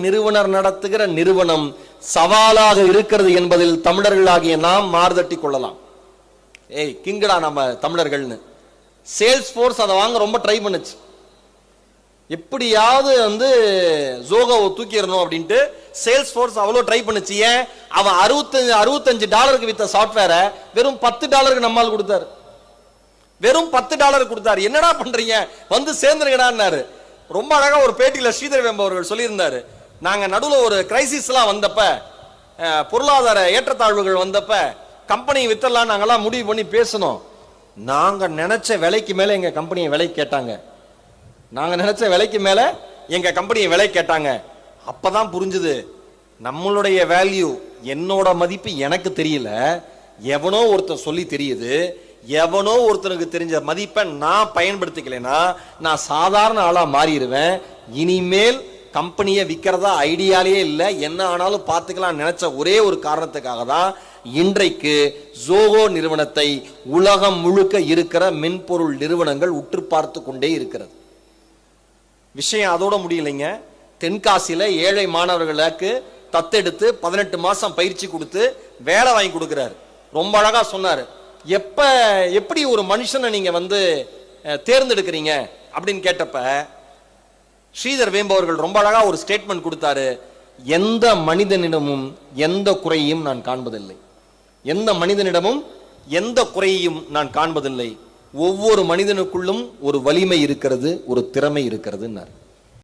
நிறுவனர் நடத்துகிற நிறுவனம் சவாலாக இருக்கிறது என்பதில் தமிழர்களாகிய நாம் மாறுதட்டி கொள்ளலாம். கிங்கடா நம்ம தமிழர்கள்னு சேல்ஸ் போர்ஸ் அதை வாங்க ரொம்ப ட்ரை பண்ணுச்சு. எப்படியாவது ஜோகோவை தூக்கிடணும் அப்படின்ட்டு சேல்ஸ் போர்ஸ் அவ்வளோ ட்ரை பண்ணுச்சு. ஏன் அவன் $65 வித்த சாஃப்ட்வேரை வெறும் $10 நம்மால் கொடுத்தாரு. வெறும் $10 கொடுத்தாரு. என்னடா பண்றீங்க, வந்து சேர்ந்துருங்கடான்னாரு. ரொம்ப அழகா ஒரு பேட்டியில ஸ்ரீதர் வேம்பு அவர்கள் சொல்லியிருந்தாரு, நாங்க நடுவில் ஒரு கிரைசிஸ் எல்லாம் வந்தப்ப, பொருளாதார ஏற்றத்தாழ்வுகள் வந்தப்ப கம்பெனி வித்தரலாம் நாங்கெல்லாம் முடிவு பண்ணி பேசணும். நாங்க நினைச்ச விலைக்கு மேல எங்க கம்பெனியை விலை கேட்டாங்க. நாங்க நினைச்ச விலைக்கு மேல எங்க கம்பெனியை விலை கேட்டாங்க. அப்பதான் புரிஞ்சுது நம்மளுடைய வேல்யூ, என்னோட மதிப்பு எனக்கு தெரியல, எவனோ ஒருத்தர் சொல்லி தெரியுது. எவனோ ஒருத்தனுக்கு தெரிஞ்ச மதிப்பை நான் பயன்படுத்திக்கலைன்னா நான் சாதாரண ஆளா மாறிடுவேன். இனிமேல் கம்பெனியை விற்கிறதா ஐடியாலே இல்லை, என்ன ஆனாலும் பார்த்துக்கலாம் நினைச்ச ஒரே ஒரு காரணத்துக்காக தான் இன்றைக்கு ஜோகோ நிறுவனத்தை உலகம் முழுக்க இருக்கிற மென்பொருள் நிறுவனங்கள் உற்று பார்த்து கொண்டே இருக்கிறது. விஷயம் அதோட முடியலைங்க. தென்காசியில ஏழை மாணவர்களுக்கு தத்தெடுத்து 18 மாசம் பயிற்சி கொடுத்து வேலை வாங்கி கொடுக்கிறாரு. ரொம்ப அழகா சொன்னாரு, எப்படி ஒரு மனுஷனை நீங்க தேர்ந்தெடுக்கிறீங்க அப்படின்னு கேட்டப்ப ஸ்ரீதர் வேம்பு அவர்கள் ரொம்ப அழகா ஒரு ஸ்டேட்மெண்ட் கொடுத்தாரு. எந்த மனிதனிடமும் எந்த குறையையும் நான் காண்பதில்லை. எந்த மனிதனிடமும் எந்த குறையையும் நான் காண்பதில்லை. ஒவ்வொரு மனிதனுக்குள்ளும் ஒரு வலிமை இருக்கிறது, ஒரு திறமை இருக்கிறது.